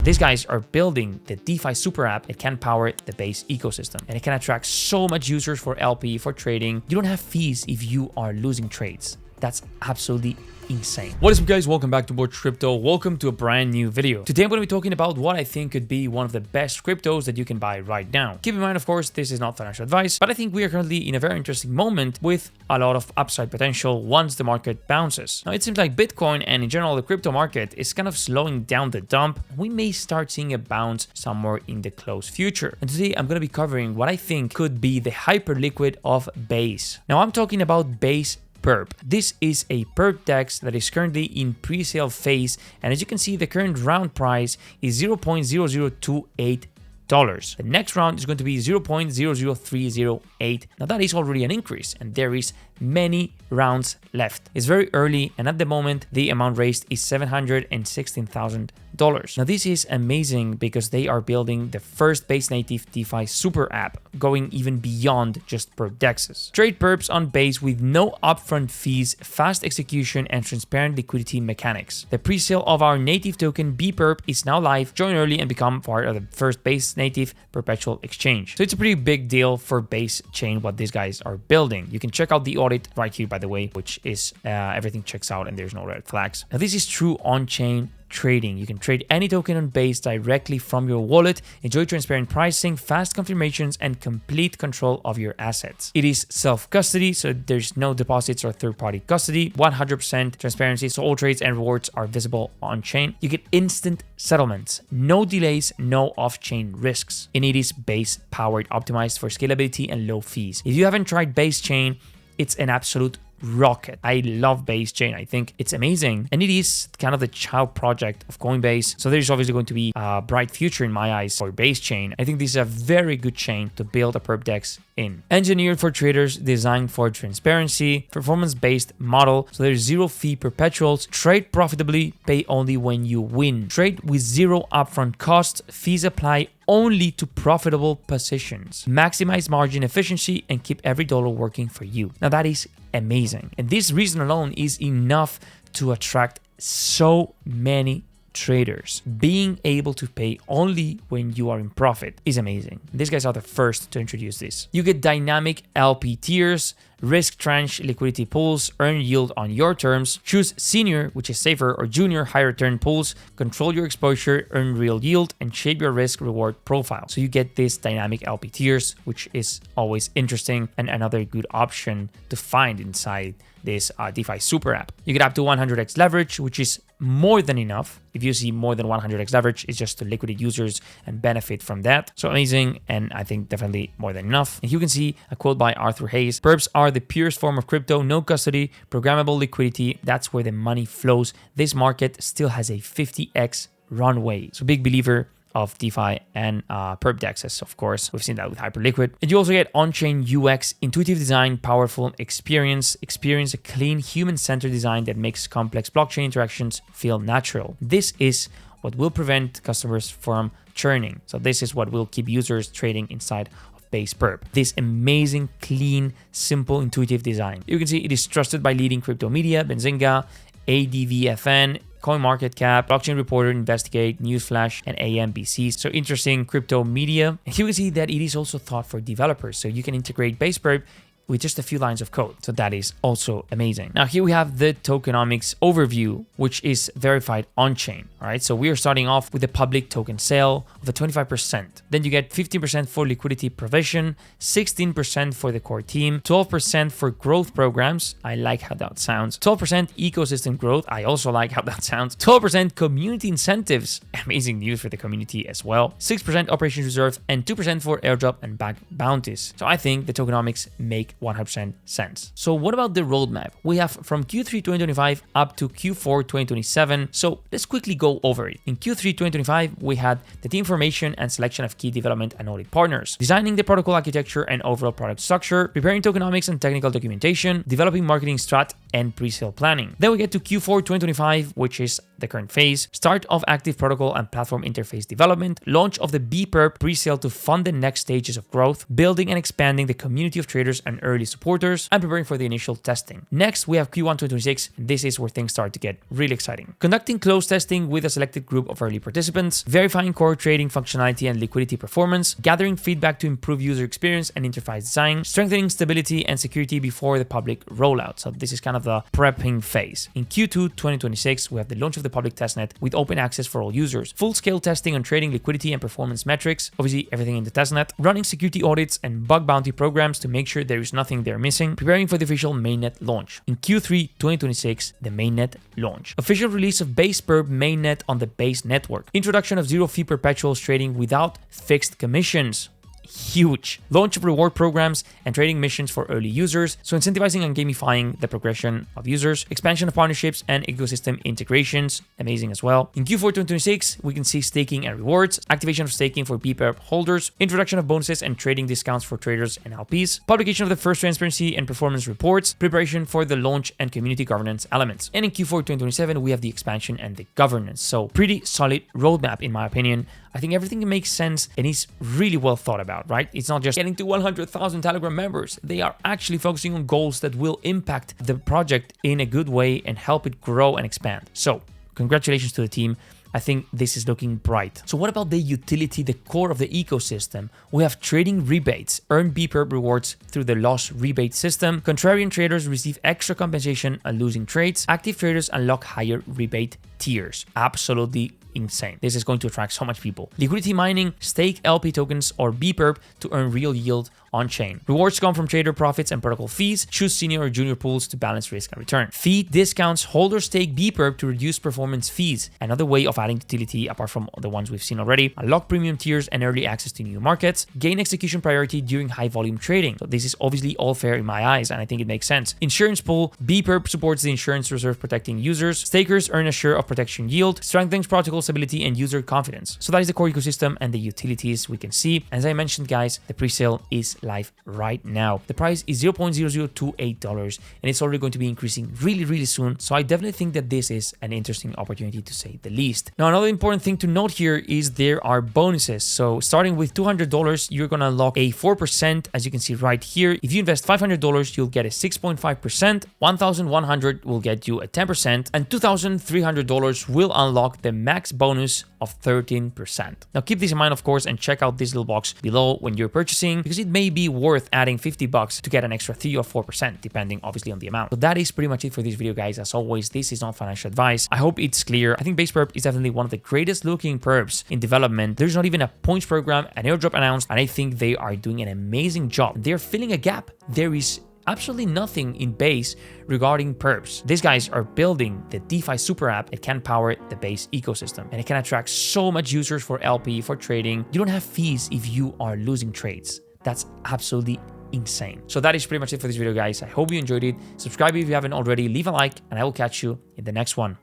These guys are building the DeFi super app that can power the Base ecosystem, and it can attract so much users for LP, for trading. You don't have fees if you are losing trades. That's absolutely insane. What is up, guys? Welcome back to More Crypto. Welcome to a brand new video. Today I'm going to be talking about what I think could be one of the best cryptos that you can buy right now. Keep in mind, of course, this is not financial advice, but I think we are currently in a very interesting moment with a lot of upside potential once the market bounces. Now, it seems like Bitcoin and in general the crypto market is kind of slowing down the dump. We may start seeing a bounce somewhere in the close future. And today I'm going to be covering what I think could be the hyper liquid of Base. Now, I'm talking about BasePerp. This is a perp DEX that is currently in pre-sale phase, and as you can see, the current round price is $0.0028. The next round is going to be 0.00308. Now that is already an increase, and there is many rounds left. It's very early, and at the moment the amount raised is $716,000. Now this is amazing because they are building the first Base native DeFi super app, going even beyond just perp DEXs. Trade perps on Base with no upfront fees, fast execution, and transparent liquidity mechanics. The pre-sale of our native token BasePerp is now live. Join early and become part of the first Base native perpetual exchange. So it's a pretty big deal for Base chain what these guys are building. You can check out the audit right here, by the way, which is everything checks out and there's no red flags. Now this is true on-chain trading. You can trade any token on Base directly from your wallet, enjoy transparent pricing, fast confirmations, and complete control of your assets. It is self-custody, so there's no deposits or third-party custody, 100% transparency, so all trades and rewards are visible on-chain. You get instant settlements, no delays, no off-chain risks, and it is Base-powered, optimized for scalability and low fees. If you haven't tried Base Chain, it's an absolute rocket. I love Base Chain. I think it's amazing, and it is kind of the child project of Coinbase. So there's obviously going to be a bright future in my eyes for Base Chain. I think this is a very good chain to build a perp DEX in. Engineered for traders, designed for transparency, performance-based model. So there's zero fee perpetuals. Trade profitably, pay only when you win. Trade with zero upfront costs. Fees apply only to profitable positions. Maximize margin efficiency and keep every dollar working for you. Now that is amazing. And this reason alone is enough to attract so many traders. Being able to pay only when you are in profit is amazing. These guys are the first to introduce this. You get dynamic LP tiers, risk tranche liquidity pools, earn yield on your terms, choose senior, which is safer, or junior high return pools, control your exposure, earn real yield, and shape your risk reward profile. So you get this dynamic LP tiers, which is always interesting and another good option to find inside this DeFi super app. You get up to 100x leverage, which is more than enough. If you see more than 100x leverage, it's just to liquidate users and benefit from that. So amazing, and I think definitely more than enough. And you can see a quote by Arthur Hayes: "Perps are the purest form of crypto, no custody, programmable liquidity. That's where the money flows. This market still has a 50x runway." So big believer of DeFi and perp DEXs, of course. We've seen that with Hyperliquid. And you also get on-chain UX, intuitive design, powerful experience, a clean human-centered design that makes complex blockchain interactions feel natural. This is what will prevent customers from churning. So this is what will keep users trading inside of BasePerp. This amazing, clean, simple, intuitive design. You can see it is trusted by leading crypto media, Benzinga, ADVFN, CoinMarketCap, Blockchain Reporter, Investigate, Newsflash, and AMBC. So interesting crypto media. And you can see that it is also thought for developers. So you can integrate BasePerp with just a few lines of code. So that is also amazing. Now here we have the tokenomics overview, which is verified on-chain. All right, so we are starting off with the public token sale of the 25%. Then you get 15% for liquidity provision, 16% for the core team, 12% for growth programs. I like how that sounds. 12% ecosystem growth. I also like how that sounds. 12% community incentives. Amazing news for the community as well. 6% operations reserve and 2% for airdrop and back bounties. So I think the tokenomics make 100% sense. So what about the roadmap? We have from Q3 2025 up to Q4 2027. So let's quickly go over it. In Q3 2025, we had the team formation and selection of key development and audit partners, designing the protocol architecture and overall product structure, preparing tokenomics and technical documentation, developing marketing strat and pre-sale planning. Then we get to Q4 2025, which is the current phase, start of active protocol and platform interface development, launch of the BasePerp pre-sale to fund the next stages of growth, building and expanding the community of traders and early supporters, and preparing for the initial testing. Next, we have Q1 2026. This is where things start to get really exciting. Conducting closed testing with a selected group of early participants, verifying core trading functionality and liquidity performance, gathering feedback to improve user experience and interface design, strengthening stability and security before the public rollout. So this is kind of the prepping phase. In Q2 2026, we have the launch of the public testnet with open access for all users, full-scale testing on trading liquidity and performance metrics, obviously everything in the testnet, running security audits and bug bounty programs to make sure there is nothing they're missing, preparing for the official mainnet launch. In Q3 2026, the mainnet launch. Official release of BasePerp mainnet on the Base network. Introduction of zero-fee perpetuals trading without fixed commissions. Huge. Launch of reward programs and trading missions for early users, so incentivizing and gamifying the progression of users, expansion of partnerships and ecosystem integrations, amazing as well. In Q4 2026, we can see staking and rewards, activation of staking for BasePerp holders, introduction of bonuses and trading discounts for traders and LPs, publication of the first transparency and performance reports, preparation for the launch and community governance elements. And in Q4 2027, we have the expansion and the governance. So pretty solid roadmap in my opinion. I think everything makes sense and is really well thought about, right? It's not just getting to 100,000 Telegram members. They are actually focusing on goals that will impact the project in a good way and help it grow and expand. So congratulations to the team. I think this is looking bright. So what about the utility, the core of the ecosystem? We have trading rebates, earn BasePerp rewards through the loss rebate system. Contrarian traders receive extra compensation on losing trades. Active traders unlock higher rebate tiers. Absolutely insane. This is going to attract so much people. Liquidity mining, stake LP tokens or BasePerp to earn real yield on chain. Rewards come from trader profits and protocol fees. Choose senior or junior pools to balance risk and return. Fee discounts, holders take BasePerp to reduce performance fees. Another way of adding utility apart from the ones we've seen already. Unlock premium tiers and early access to new markets. Gain execution priority during high volume trading. So this is obviously all fair in my eyes and I think it makes sense. Insurance pool, BasePerp supports the insurance reserve protecting users. Stakers earn a share of protection yield. Strengthens protocol stability and user confidence. So that is the core ecosystem and the utilities we can see. As I mentioned guys, the pre-sale is live right now. The price is $0.0028 and it's already going to be increasing really soon. So I definitely think that this is an interesting opportunity to say the least. Now another important thing to note here is there are bonuses. So starting with $200, you're going to unlock a 4% as you can see right here. If you invest $500, you'll get a 6.5%, 1,100 will get you a 10% and $2,300 will unlock the max bonus of 13%. Now keep this in mind of course and check out this little box below when you're purchasing because it may be worth adding $50 to get an extra 3 or 4% depending obviously on the amount. So that is pretty much it for this video guys. As always, this is not financial advice. I hope it's clear. I think BasePerp is definitely one of the greatest looking perps in development. There's not even a points program, an airdrop announced, and I think they are doing an amazing job. They're filling a gap. There is absolutely nothing in Base regarding perps. These guys are building the DeFi super app that can power the Base ecosystem and it can attract so much users for LP, for trading. You don't have fees if you are losing trades. That's absolutely insane. So that is pretty much it for this video guys. I hope you enjoyed it. Subscribe if you haven't already, leave a like, and I will catch you in the next one.